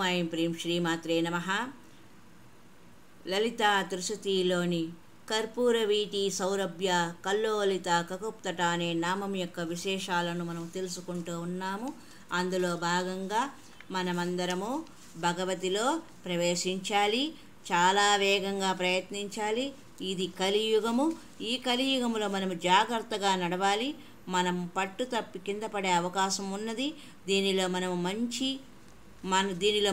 ఐం ప్రీం శ్రీమాత్రే నమః. లలితా త్రిశతిలోని కర్పూర వీటి సౌరభ్య కల్లోలిత కకుప్తట అనే నామం యొక్క విశేషాలను మనం తెలుసుకుంటూ ఉన్నాము. అందులో భాగంగా మనమందరము భగవతిలో ప్రవేశించాలి, చాలా వేగంగా ప్రయత్నించాలి. ఇది కలియుగము. ఈ కలియుగములో మనము జాగ్రత్తగా నడవాలి. మనం పట్టు తప్పి కింద పడే అవకాశం ఉన్నది. దీనిలో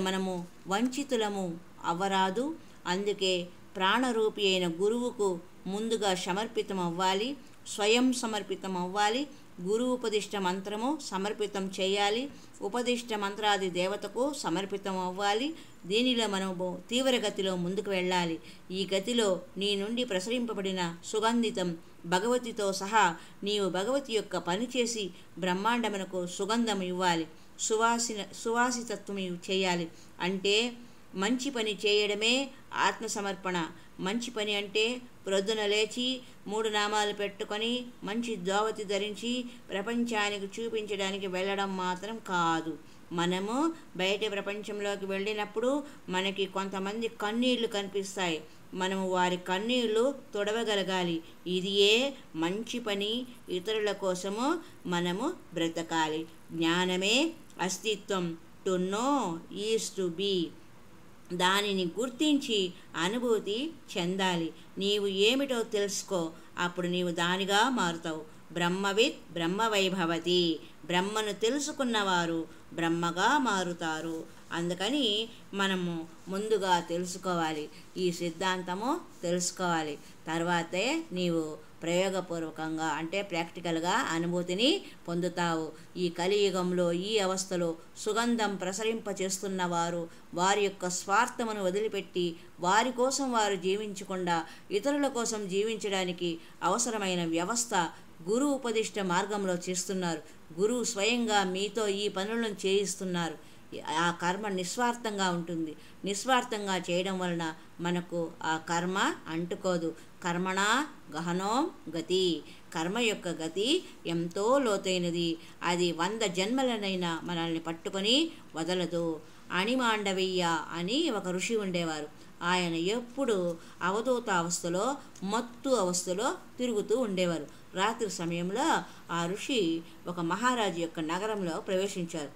మనము వంచితులము అవ్వరాదు. అందుకే ప్రాణరూపి అయిన గురువుకు ముందుగా సమర్పితం అవ్వాలి, స్వయం సమర్పితం అవ్వాలి. గురువు ఉపదిష్ట మంత్రము సమర్పితం చేయాలి, ఉపదిష్ట మంత్రాది దేవతకు సమర్పితం అవ్వాలి. దీనిలో మనము తీవ్రగతిలో ముందుకు వెళ్ళాలి. ఈ గతిలో నీ నుండి ప్రసరింపబడిన సుగంధితం భగవతితో సహా నీవు భగవతి యొక్క పనిచేసి బ్రహ్మాండమునకు సుగంధం ఇవ్వాలి, సువాసితత్వం చేయాలి. అంటే మంచి పని చేయడమే ఆత్మసమర్పణ. మంచి పని అంటే ప్రొద్దున లేచి 3 నామాలు పెట్టుకొని మంచి దోవతి ధరించి ప్రపంచానికి చూపించడానికి వెళ్ళడం మాత్రం కాదు. మనము బయట ప్రపంచంలోకి వెళ్ళినప్పుడు మనకి కొంతమంది కన్నీళ్లు కనిపిస్తాయి. మనము వారి కన్నీళ్లు తొడవగలగాలి. ఇదియే మంచి పని. ఇతరుల కోసము మనము బ్రతకాలి. జ్ఞానమే అస్తిత్వం. To know is to be. దానిని గుర్తించి అనుభూతి చెందాలి. నీవు ఏమిటో తెలుసుకో, అప్పుడు నీవు దానిగా మారుతావు. బ్రహ్మవిత్ బ్రహ్మవైభవతి. బ్రహ్మను తెలుసుకున్నవారు బ్రహ్మగా మారుతారు. అందుకని మనము ముందుగా తెలుసుకోవాలి, ఈ సిద్ధాంతము తెలుసుకోవాలి. తర్వాతే నీవు ప్రయోగపూర్వకంగా అంటే ప్రాక్టికల్గా అనుభూతిని పొందుతావు. ఈ కలియుగంలో ఈ అవస్థలో సుగంధం ప్రసరింపచేస్తున్న వారు వారి యొక్క స్వార్థమును వదిలిపెట్టి వారి కోసం వారు జీవించకుండా ఇతరుల కోసం జీవించడానికి అవసరమైన వ్యవస్థ గురు ఉపదిష్ట మార్గంలో చేస్తున్నారు. గురువు స్వయంగా మీతో ఈ పనులను చేయిస్తున్నారు. ఆ కర్మ నిస్వార్థంగా ఉంటుంది. నిస్వార్థంగా చేయడం వలన మనకు ఆ కర్మ అంటుకోదు. కర్మణా గహనో గతి. కర్మ యొక్క గతి ఎంతో లోతైనది. అది 100 జన్మలనైనా మనల్ని పట్టుకొని వదలదు. అణిమాండవీయ అని ఒక ఋషి ఉండేవారు. ఆయన ఎప్పుడు అవధూత అవస్థలో మత్తు అవస్థలో తిరుగుతూ ఉండేవారు. రాత్రి సమయంలో ఆ ఋషి ఒక మహారాజు యొక్క నగరంలో ప్రవేశించారు.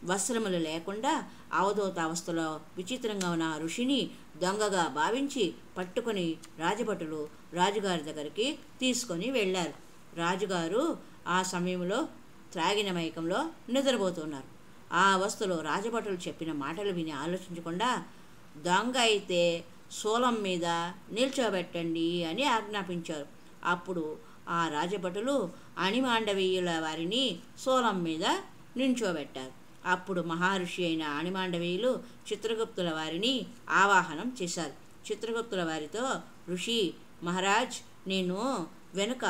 వస్త్రములు లేకుండా అవధూత అవస్థలో విచిత్రంగా ఉన్న ఆ ఋషిని దొంగగా భావించి పట్టుకొని రాజభటులు రాజుగారి దగ్గరికి తీసుకొని వెళ్ళారు. రాజుగారు ఆ సమయంలో త్రాగిన మైకంలో నిద్రపోతున్నారు. ఆ అవస్థలో రాజభటులు చెప్పిన మాటలు విని ఆలోచించకుండా దొంగ అయితే శూలం మీద నిల్చోబెట్టండి అని ఆజ్ఞాపించారు. అప్పుడు ఆ రాజభటులు అణిమాండవీయుల వారిని శూలం మీద నిల్చోబెట్టారు. అప్పుడు మహర్షి అయిన అణిమాండవీయులు చిత్రగుప్తుల వారిని ఆవాహనం చేశారు. చిత్రగుప్తుల వారితో, ఋషి మహారాజ్, నేను వెనుక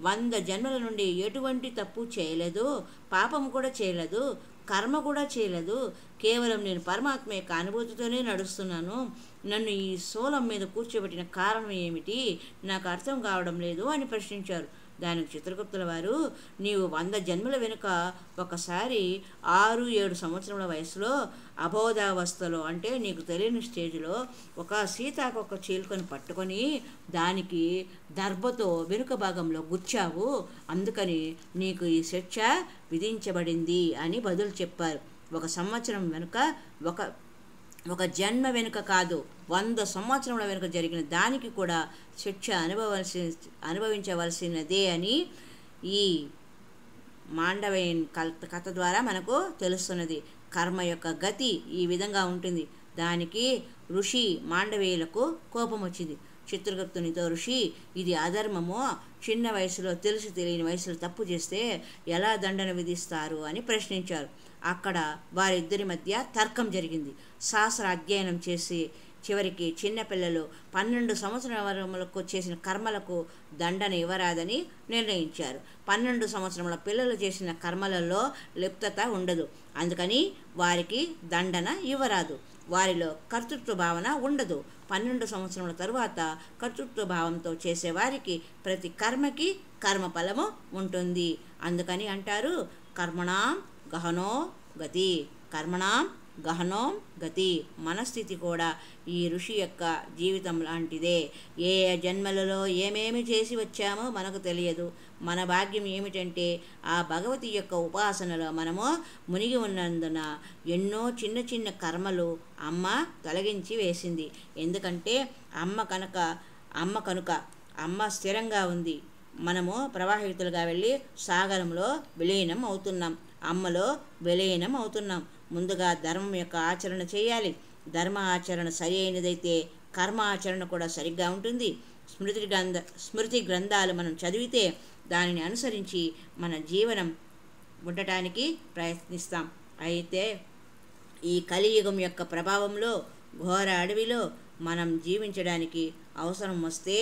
100 జన్మల నుండి ఎటువంటి తప్పు చేయలేదు, పాపం కూడా చేయలేదు, కర్మ కూడా చేయలేదు. కేవలం నేను పరమాత్మ యొక్క అనుభూతితోనే నడుస్తున్నాను. నన్ను ఈ శూలం మీద కూర్చోబెట్టిన కారణం ఏమిటి, నాకు అర్థం కావడం లేదు అని ప్రశ్నించారు. దానికి చిత్రగుప్తుల వారు, నీవు 100 జన్మల వెనుక ఒకసారి 6-7 సంవత్సరముల వయసులో అబోధావస్థలో అంటే నీకు తెలియని స్టేజ్లో ఒక సీతాకొక చీలుకొని పట్టుకొని దానికి దర్భతో వెనుక భాగంలో గుచ్చావు, అందుకని నీకు ఈ శిక్ష విధించబడింది అని బదులు చెప్పారు. 1 సంవత్సరం వెనుక ఒక జన్మ వెనుక కాదు, 100 సంవత్సరముల వెనుక జరిగిన దానికి కూడా శిక్ష అనుభవించవలసినదే అని ఈ మాండవీయన్ కథ ద్వారా మనకు తెలుస్తున్నది. కర్మ యొక్క గతి ఈ విధంగా ఉంటుంది. దానికి ఋషి మాండవీయులకు కోపం వచ్చింది. చిత్రగుప్తునితో, ఋషి, ఇది అధర్మము. చిన్న వయసులో తెలిసి తెలియని వయసులో తప్పు చేస్తే ఎలా దండన విధిస్తారు అని ప్రశ్నించారు. అక్కడ వారిద్దరి మధ్య తర్కం జరిగింది. శాస్త్ర అధ్యయనం చేసి చివరికి చిన్నపిల్లలు 12 సంవత్సరాలకు చేసిన కర్మలకు దండన ఇవ్వరాదని నిర్ణయించారు. 12 సంవత్సరముల పిల్లలు చేసిన కర్మలలో లిప్తత ఉండదు, అందుకని వారికి దండన ఇవ్వరాదు. వారిలో కర్తృత్వ భావన ఉండదు. 12 సంవత్సరముల తరువాత కర్తృత్వ భావంతో చేసేవారికి ప్రతి కర్మకి కర్మఫలము ఉంటుంది. అందుకని అంటారు, కర్మణాం గహనో గతి. కర్మణాం గహనోం గతి. మనస్థితి కూడా ఈ ఋషి యొక్క జీవితం లాంటిదే. ఏ జన్మలలో ఏమేమి చేసి వచ్చామో మనకు తెలియదు. మన భాగ్యం ఏమిటంటే ఆ భగవతి యొక్క ఉపాసనలో మనము మునిగి ఉన్నందున ఎన్నో చిన్న చిన్న కర్మలు అమ్మ తొలగించి వేసింది. ఎందుకంటే అమ్మ స్థిరంగా ఉంది. మనము ప్రవాహితులుగా వెళ్ళి సాగరంలో విలీనం అవుతున్నాం, అమ్మలో విలీనం అవుతున్నాం. ముందుగా ధర్మం యొక్క ఆచరణ చేయాలి. ధర్మ ఆచరణ సరి అయినదైతే కర్మ ఆచరణ కూడా సరిగ్గా ఉంటుంది. స్మృతి గ్రంథాలు మనం చదివితే దానిని అనుసరించి మన జీవనం ఉండటానికి ప్రయత్నిస్తాం. అయితే ఈ కలియుగం యొక్క ప్రభావంలో ఘోర అడవిలో మనం జీవించడానికి అవసరం వస్తే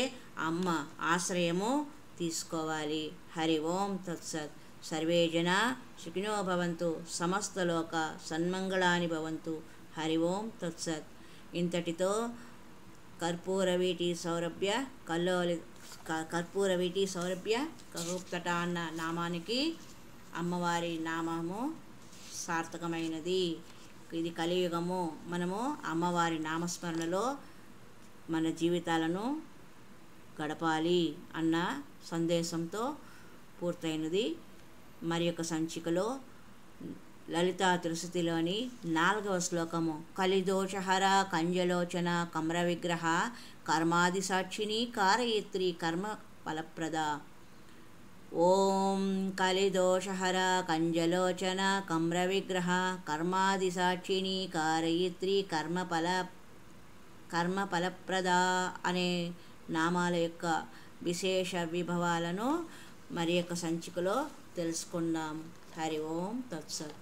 అమ్మ ఆశ్రయము తీసుకోవాలి. హరి ఓం తత్సత్. సర్వే జనా సుఖినో భవంతు, సమస్తలోక సన్మంగళాని భవంతు. హరి ఓం తత్సత్. ఇంతటితో కర్పూరవీటి సౌరభ్య కగుప్తట అన్న నామానికి అమ్మవారి నామము సార్థకమైనది. ఇది కలియుగము. మనము అమ్మవారి నామస్మరణలో మన జీవితాలను గడపాలి అన్న సందేశంతో పూర్తయినది. మరి యొక్క సంచికలో లలితా త్రిశతిలోని 4వ శ్లోకము. కలిదోషహర కంజలోచన కమ్ర విగ్రహ కర్మాది సాక్షిని కారయిత్రి కర్మ ఫలప్రద. ఓం కలిదోషహర కంజలోచన కమ్ర విగ్రహ కర్మాది సాక్షిని కారయిత్రి కర్మ ఫలప్రద అనే నామాల యొక్క విశేష విభవాలను మరి యొక్క సంచికలో తెలుసుకుందాం. హరి ఓం తత్సత్.